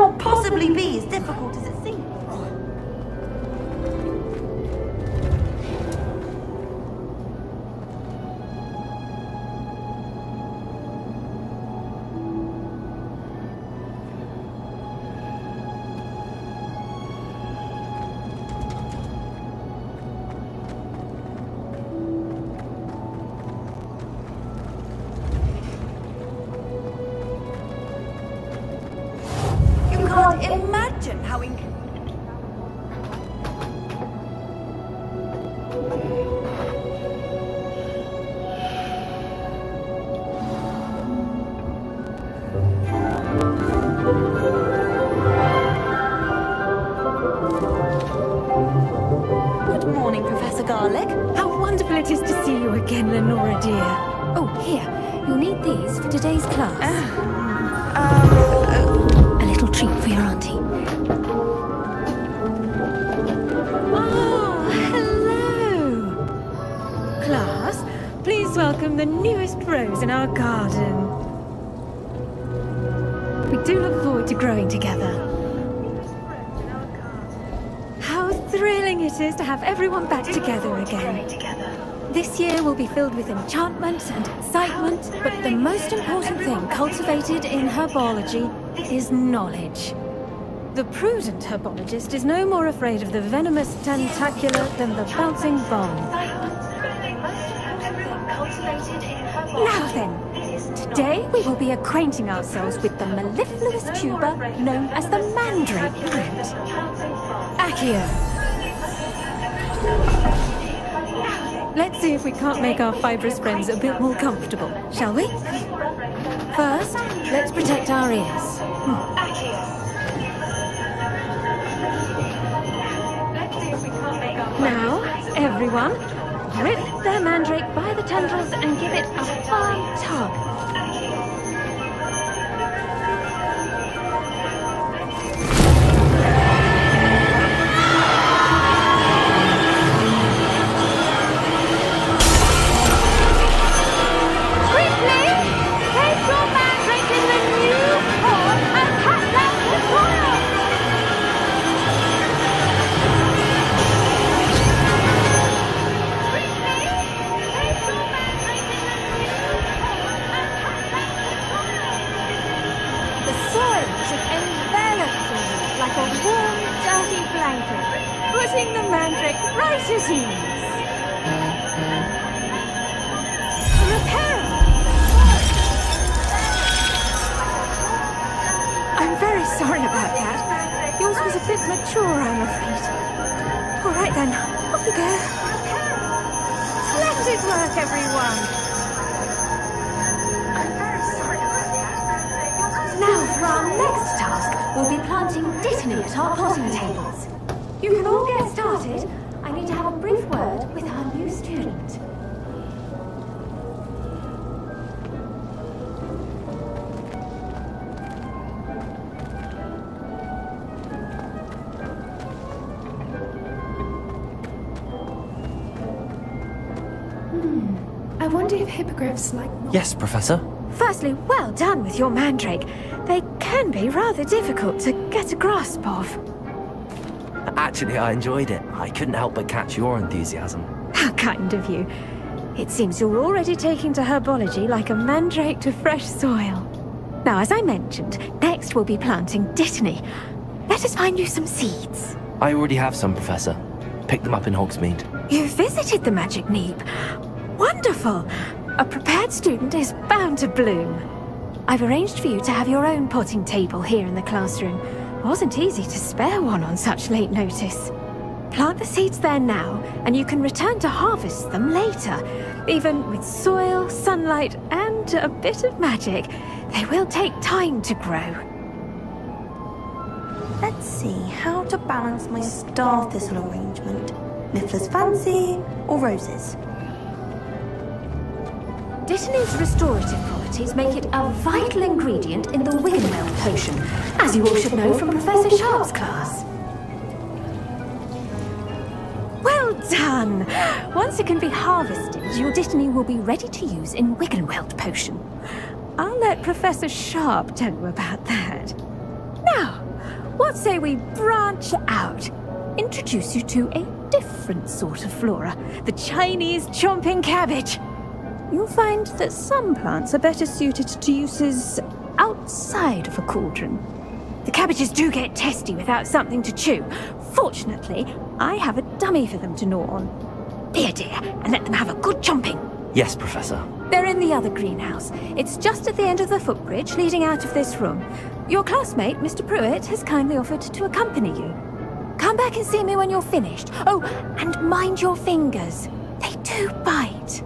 cannot possibly be as difficult as it seems. Imagine how Good morning, Professor Garlic. How wonderful it is to see you again, Lenora dear. Oh, here. You'll need these for today's class. A little treat for your auntie. Oh, hello. Class, please welcome the newest rose in our garden. We do look forward to growing together. How thrilling it is to have everyone back together again. This year will be filled with enchantment and excitement, but the most important thing cultivated in herbology is knowledge. The prudent herbologist is no more afraid of the venomous tentacular than the bouncing bomb. Now then, today we will be acquainting ourselves with the mellifluous tuber known as the mandrake plant. Accio. Let's see if we can't make our fibrous friends a bit more comfortable, shall we? First, let's protect our ears. Now, everyone, grip their mandrake by the tendrils and give it a firm tug. Putting the mandrake right at ease. Repair! I'm very sorry about that. Yours was a bit mature, I'm afraid. All right then, off we go. Splendid work, everyone. I'm very sorry about that. Now for our next task, we'll be planting dittany at our potting tables. You can all get started. I need to have a brief word with our new student. I wonder if hippogriffs like... Yes, Professor. Firstly, well done with your mandrake. They can be rather difficult to get a grasp of. Actually, I enjoyed it. I couldn't help but catch your enthusiasm. How kind of you. It seems you're already taking to herbology like a mandrake to fresh soil. Now, as I mentioned, next we'll be planting dittany. Let us find you some seeds. I already have some, Professor. Picked them up in Hogsmeade. You visited the Magic Neep. Wonderful. A prepared student is bound to bloom. I've arranged for you to have your own potting table here in the classroom. Wasn't easy to spare one on such late notice. Plant the seeds there now, and you can return to harvest them later. Even with soil, sunlight, and a bit of magic, they will take time to grow. Let's see how to balance my star thistle arrangement. Niffler's fancy or roses? Dittany's restorative properties make it a vital ingredient in the Wiggenweld potion, as you all should know from Professor Sharp's class. Well done! Once it can be harvested, your dittany will be ready to use in Wiggenweld potion. I'll let Professor Sharp tell you about that. Now, what say we branch out? Introduce you to a different sort of flora, the Chinese chomping cabbage. You'll find that some plants are better suited to uses outside of a cauldron. The cabbages do get testy without something to chew. Fortunately, I have a dummy for them to gnaw on. Be a dear and let them have a good chomping. Yes, Professor. They're in the other greenhouse. It's just at the end of the footbridge leading out of this room. Your classmate, Mr. Pruitt, has kindly offered to accompany you. Come back and see me when you're finished. Oh, and mind your fingers. They do bite.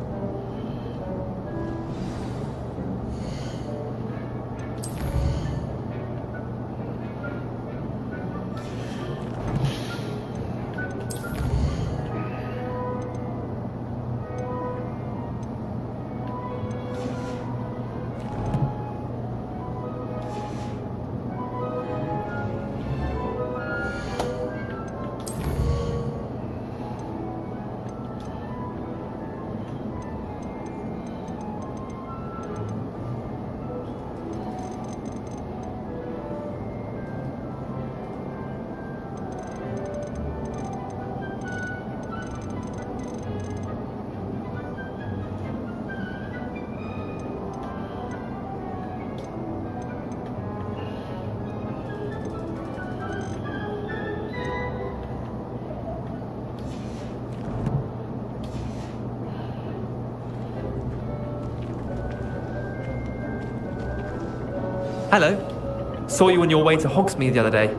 Hello. Saw you on your way to Hogsmeade the other day.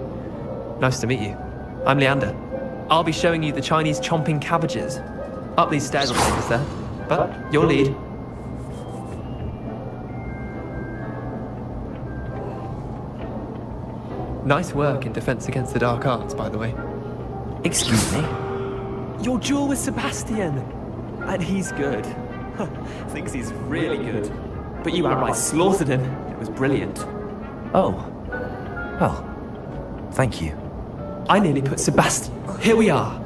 Nice to meet you. I'm Leander. I'll be showing you the Chinese chomping cabbages. Up these stairs will take us there. But your lead. Nice work in Defense Against the Dark Arts, by the way. Excuse me? Your duel with Sebastian! And he's good. Thinks he's really good. But you outright slaughtered him. It was brilliant. Oh. Well, thank you. I nearly put Sebastian. Here we are.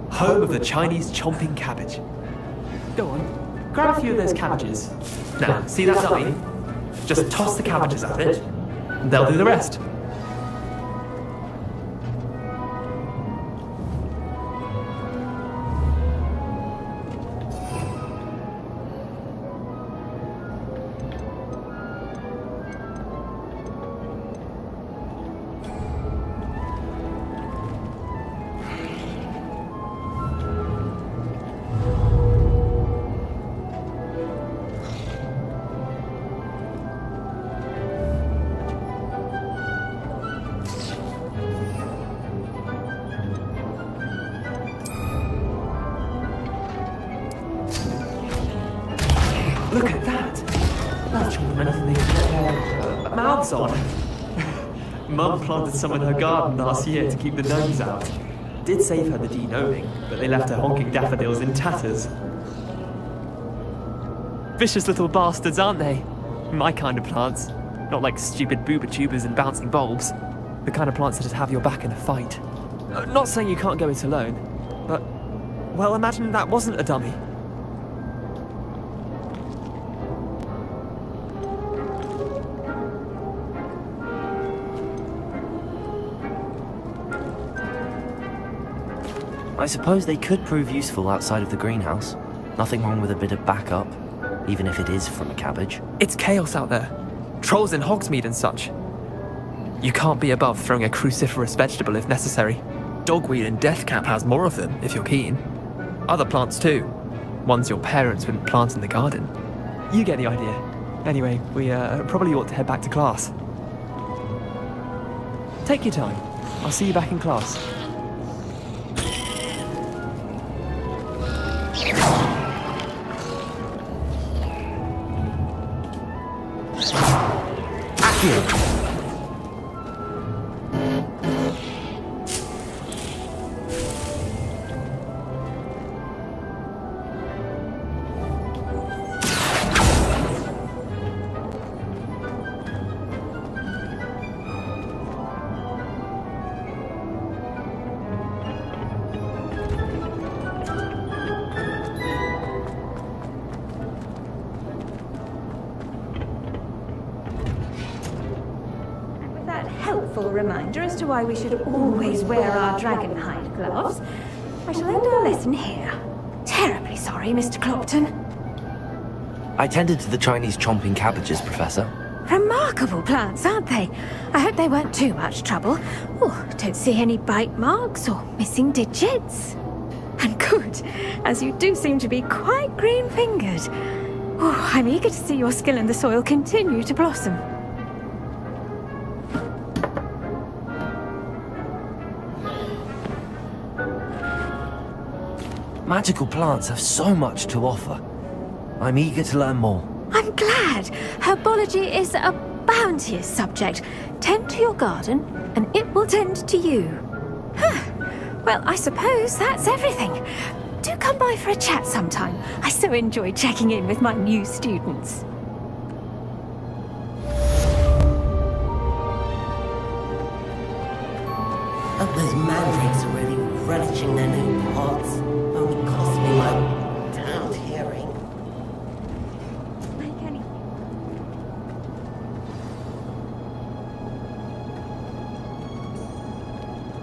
Home of the Chinese chomping cabbage. Go on. Grab a few of those cabbages. Now, see that dummy? Just toss the cabbages at it. And they'll do the rest. Look at that! That's anything they can get mouths on. Mum planted some in her garden last year to keep the gnomes out. Did save her the de-gnoming, but they left her honking daffodils in tatters. Vicious little bastards, aren't they? My kind of plants. Not like stupid booba tubers and bouncing bulbs. The kind of plants that just have your back in a fight. Not saying you can't go it alone, but... well, imagine that wasn't a dummy. I suppose they could prove useful outside of the greenhouse. Nothing wrong with a bit of backup, even if it is from a cabbage. It's chaos out there. Trolls in Hogsmeade and such. You can't be above throwing a cruciferous vegetable if necessary. Dogweed and deathcap has more of them, if you're keen. Other plants too. Ones your parents wouldn't plant in the garden. You get the idea. Anyway, we probably ought to head back to class. Take your time. I'll see you back in class. useful reminder as to why we should always wear our dragon hide gloves, I shall end our lesson here. Terribly sorry, Mr. Clopton. I tended to the Chinese chomping cabbages, Professor. Remarkable plants, aren't they? I hope they weren't too much trouble. Oh, don't see any bite marks or missing digits. And good, as you do seem to be quite green-fingered. Oh, I'm eager to see your skill in the soil continue to blossom. Magical plants have so much to offer. I'm eager to learn more. I'm glad. Herbology is a bounteous subject. Tend to your garden, and it will tend to you. Well, I suppose that's everything. Do come by for a chat sometime. I so enjoy checking in with my new students. Hope those mandrakes are really relishing their new pots. Only cost me my damned hearing.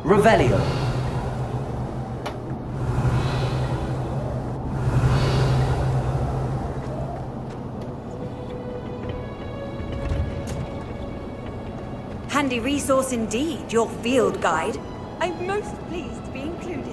Revelio. Handy resource indeed, your field guide. I'm most pleased to be included.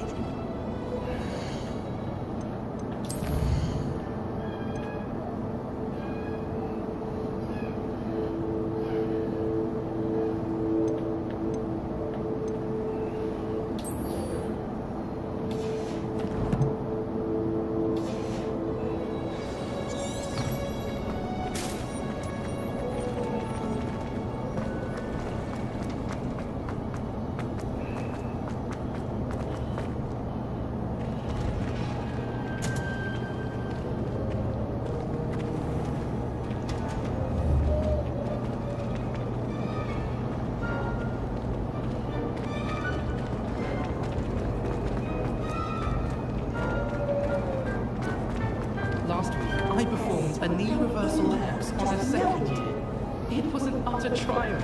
Last week, I performed a knee reversal house on a second year. It was an utter triumph.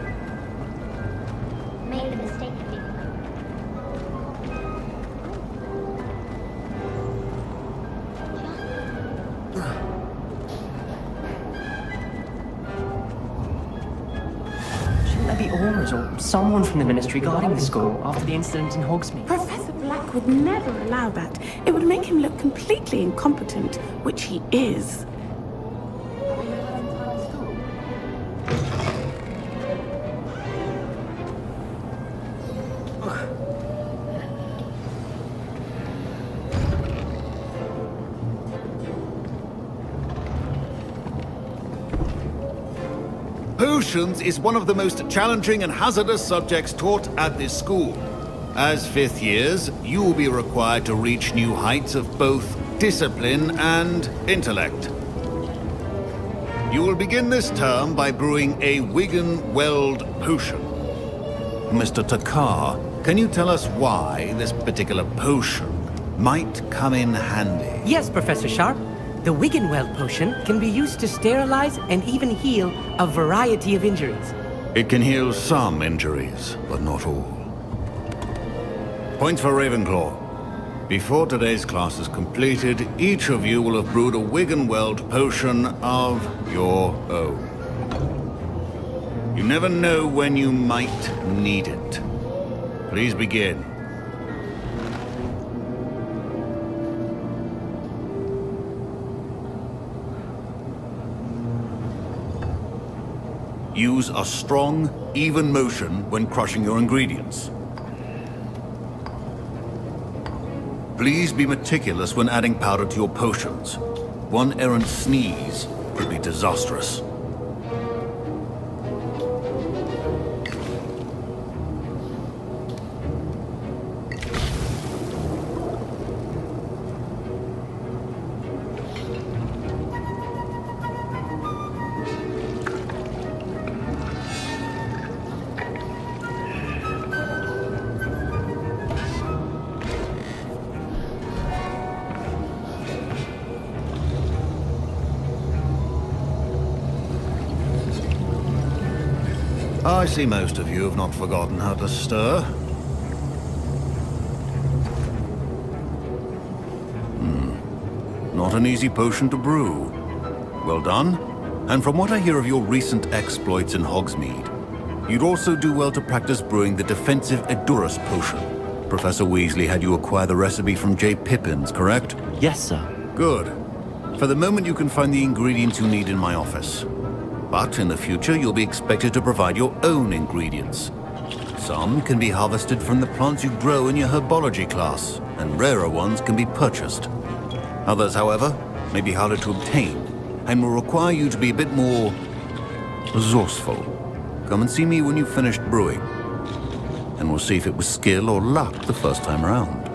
Made the mistake of leaving. Shouldn't there be aurors or someone from the ministry guarding the school after the incident in Hogsmeade? Professor Black would never allow that. It would make him look completely incompetent, which he is. Potions is one of the most challenging and hazardous subjects taught at this school. As fifth years, you will be required to reach new heights of both discipline and intellect. You will begin this term by brewing a Wigan Weld potion. Mr. Takar, can you tell us why this particular potion might come in handy? Yes, Professor Sharp. The Wiggenweld potion can be used to sterilize and even heal a variety of injuries. It can heal some injuries, but not all. Points for Ravenclaw. Before today's class is completed, each of you will have brewed a Wiggenweld potion of your own. You never know when you might need it. Please begin. Use a strong, even motion when crushing your ingredients. Please be meticulous when adding powder to your potions. One errant sneeze could be disastrous. I see most of you have not forgotten how to stir. Not an easy potion to brew. Well done. And from what I hear of your recent exploits in Hogsmeade, you'd also do well to practice brewing the defensive Edurus potion. Professor Weasley had you acquire the recipe from J. Pippins, correct? Yes, sir. Good. For the moment, you can find the ingredients you need in my office. But in the future, you'll be expected to provide your own ingredients. Some can be harvested from the plants you grow in your herbology class, and rarer ones can be purchased. Others, however, may be harder to obtain, and will require you to be a bit more resourceful. Come and see me when you've finished brewing, and we'll see if it was skill or luck the first time around.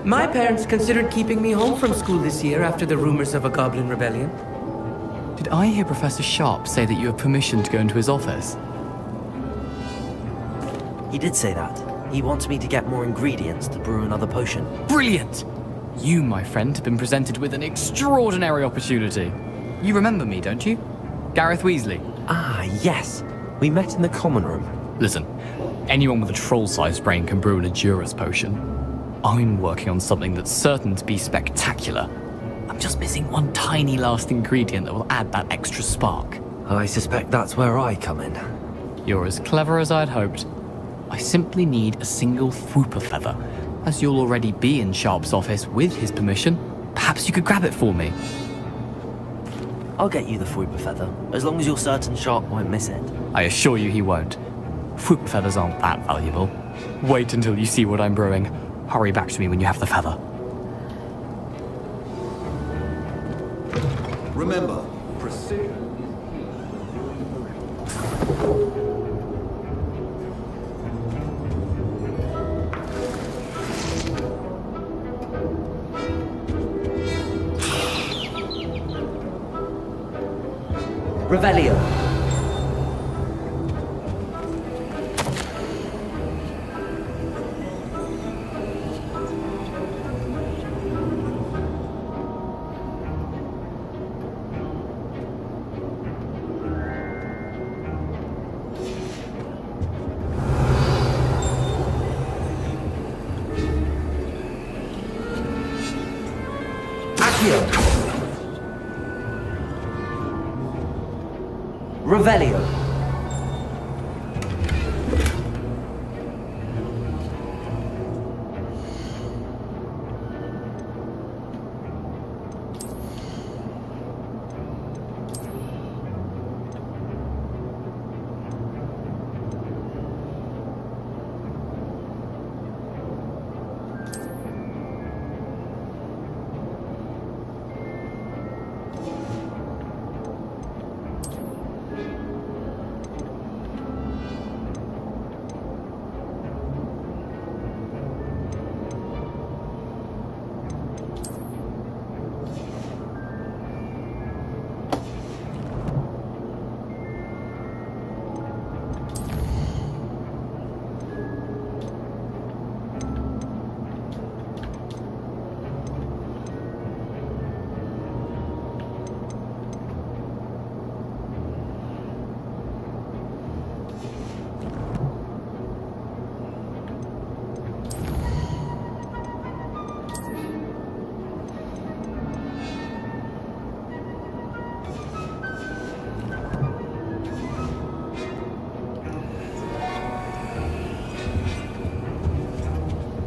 My parents considered keeping me home from school this year after the rumors of a goblin rebellion. Did I hear Professor Sharp say that you have permission to go into his office? He did say that. He wants me to get more ingredients to brew another potion. Brilliant! You, my friend, have been presented with an extraordinary opportunity. You remember me, don't you? Gareth Weasley. Ah, yes. We met in the common room. Listen, anyone with a troll-sized brain can brew an Edurus potion. I'm working on something that's certain to be spectacular. I'm just missing one tiny last ingredient that will add that extra spark. I suspect that's where I come in. You're as clever as I'd hoped. I simply need a single Fwooper feather. As you'll already be in Sharp's office with his permission, perhaps you could grab it for me. I'll get you the Fwooper feather, as long as you're certain Sharp won't miss it. I assure you he won't. Fwooper feathers aren't that valuable. Wait until you see what I'm brewing. Hurry back to me when you have the feather. Remember, precision. Revelio. Revelio.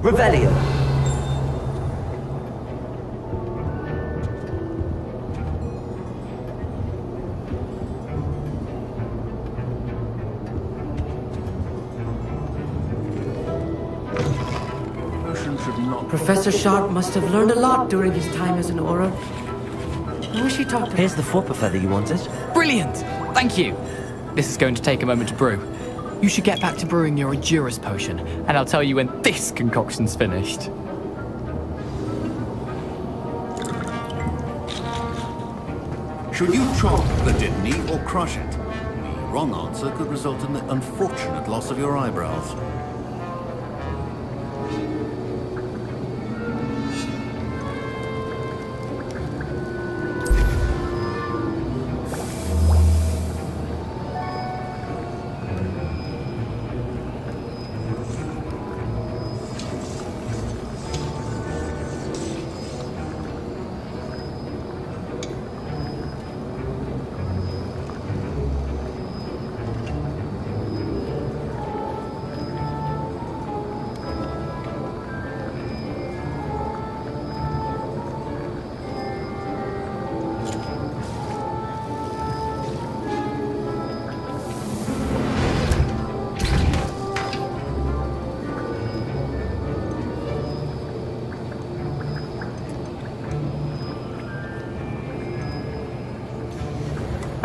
Revelio. Professor Sharp must have learned a lot during his time as an Auror. I wish he talked to Here's the Fwooper feather you wanted. Brilliant! Thank you! This is going to take a moment to brew. You should get back to brewing your Edurus potion, and I'll tell you when this concoction's finished. Should you chop the Didney or crush it? The wrong answer could result in the unfortunate loss of your eyebrows.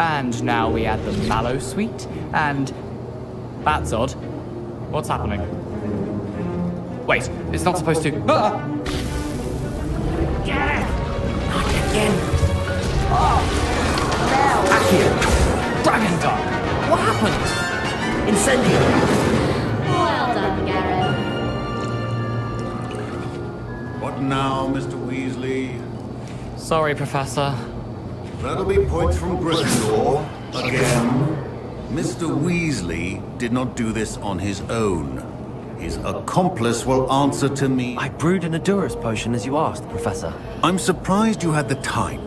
And now we add the mallow sweet, and... That's odd. What's happening? Wait, it's not supposed to... Ah! Get it! Not again. Accio! Dragon Dart! What happened? Incendio! Well done, Gareth. What now, Mr. Weasley? Sorry, Professor. That'll be points from Gryffindor. Again. Mr. Weasley did not do this on his own. His accomplice will answer to me. I brewed an Adurus potion as you asked, Professor. I'm surprised you had the time.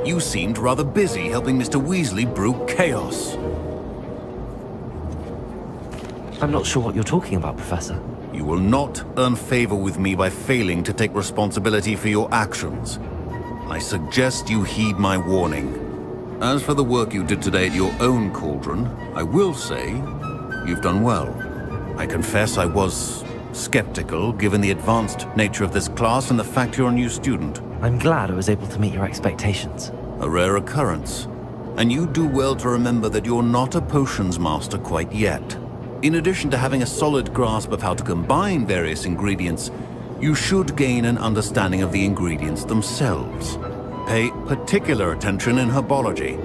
You seemed rather busy helping Mr. Weasley brew chaos. I'm not sure what you're talking about, Professor. You will not earn favor with me by failing to take responsibility for your actions. I suggest you heed my warning. As for the work you did today at your own cauldron, I will say you've done well. I confess I was skeptical, given the advanced nature of this class and the fact you're a new student. I'm glad I was able to meet your expectations. A rare occurrence. And you do well to remember that you're not a potions master quite yet. In addition to having a solid grasp of how to combine various ingredients, you should gain an understanding of the ingredients themselves. Pay particular attention in herbology.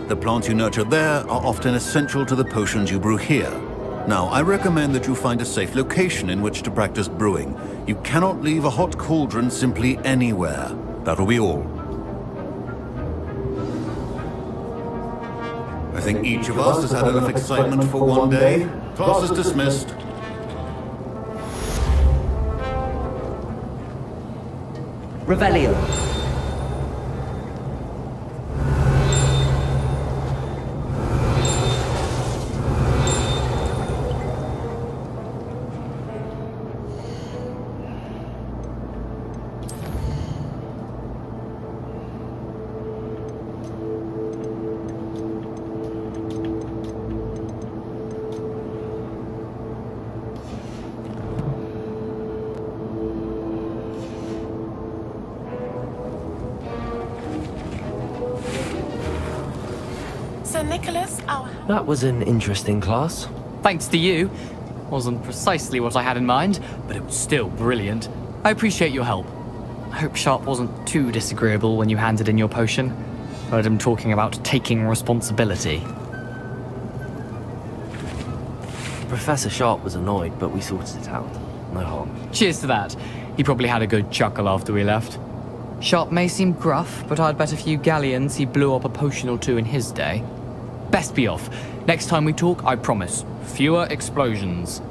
The plants you nurture there are often essential to the potions you brew here. Now, I recommend that you find a safe location in which to practice brewing. You cannot leave a hot cauldron simply anywhere. That'll be all. I think each of us has had enough excitement for one day. Class is dismissed. Revelio. Sir Nicholas, our... That was an interesting class. Thanks to you. Wasn't precisely what I had in mind, but it was still brilliant. I appreciate your help. I hope Sharp wasn't too disagreeable when you handed in your potion. Heard him talking about taking responsibility. Professor Sharp was annoyed, but we sorted it out. No harm. Cheers to that. He probably had a good chuckle after we left. Sharp may seem gruff, but I'd bet a few galleons he blew up a potion or two in his day. Best be off. Next time we talk, I promise, fewer explosions.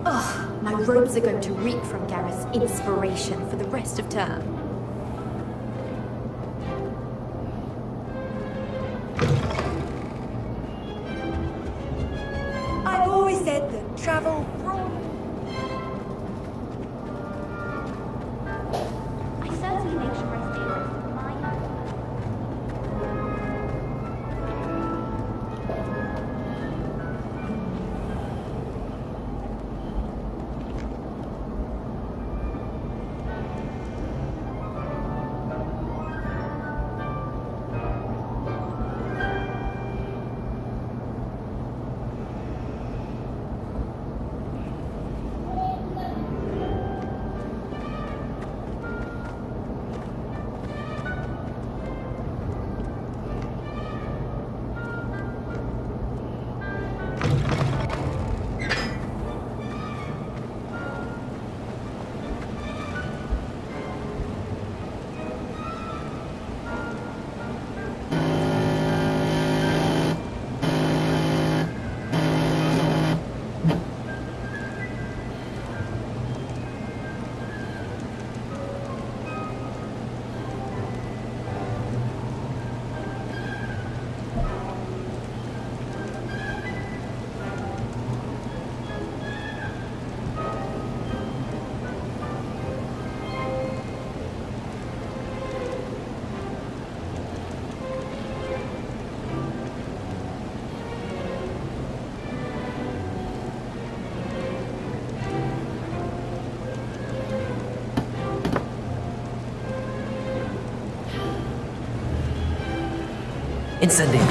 Ugh, my robes are going to reek from Gareth's inspiration for the rest of term. I've always said that travel brought... I certainly make sure I stay away from mine. Incendio.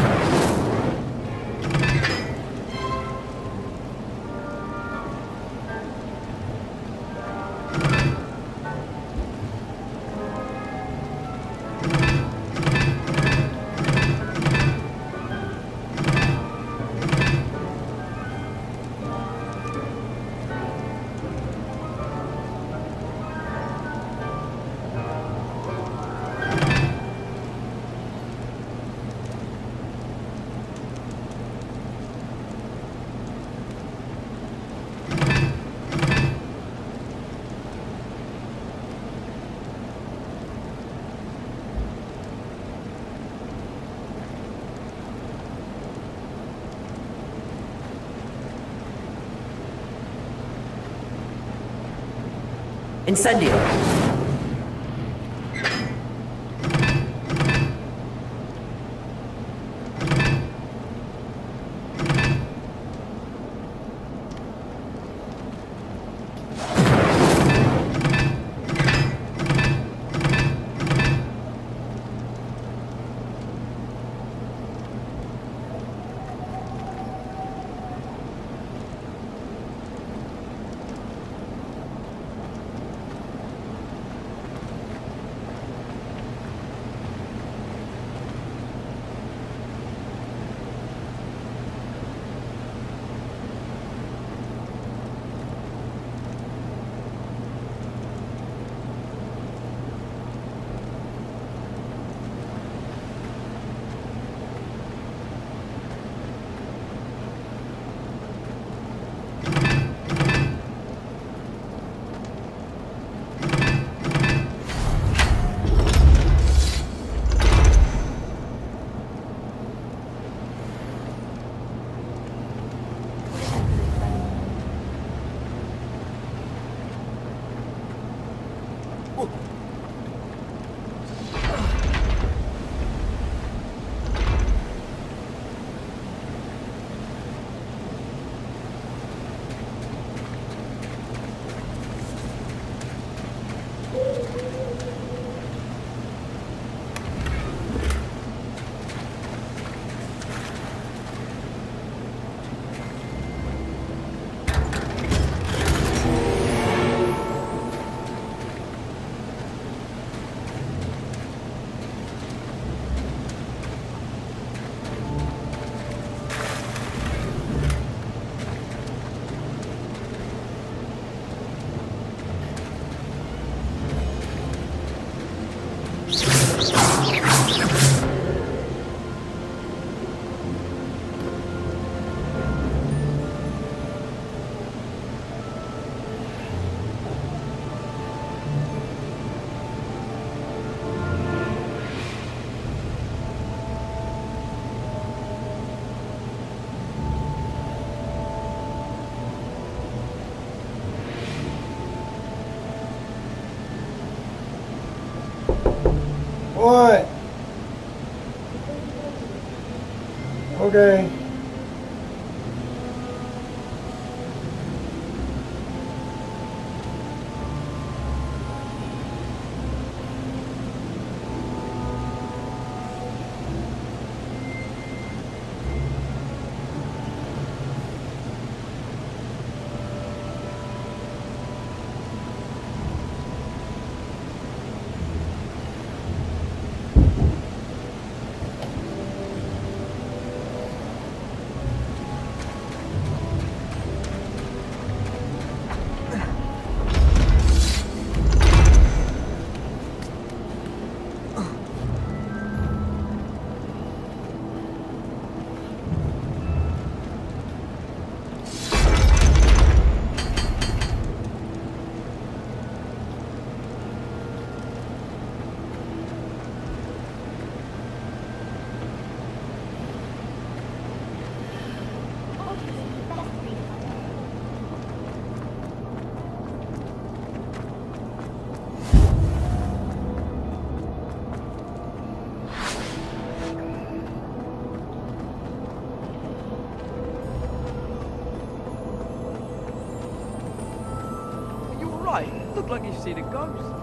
Incendio. What? Okay. Look like you've seen a ghost.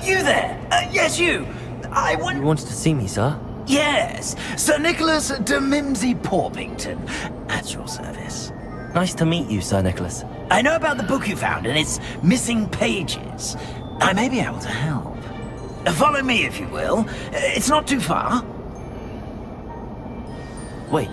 You there? Yes, you. I want... You wanted to see me, sir? Yes, Sir Nicholas de Mimsy Porpington, at your service. Nice to meet you, Sir Nicholas. I know about the book you found and its missing pages. I may be able to help. Follow me, if you will. It's not too far. Wait,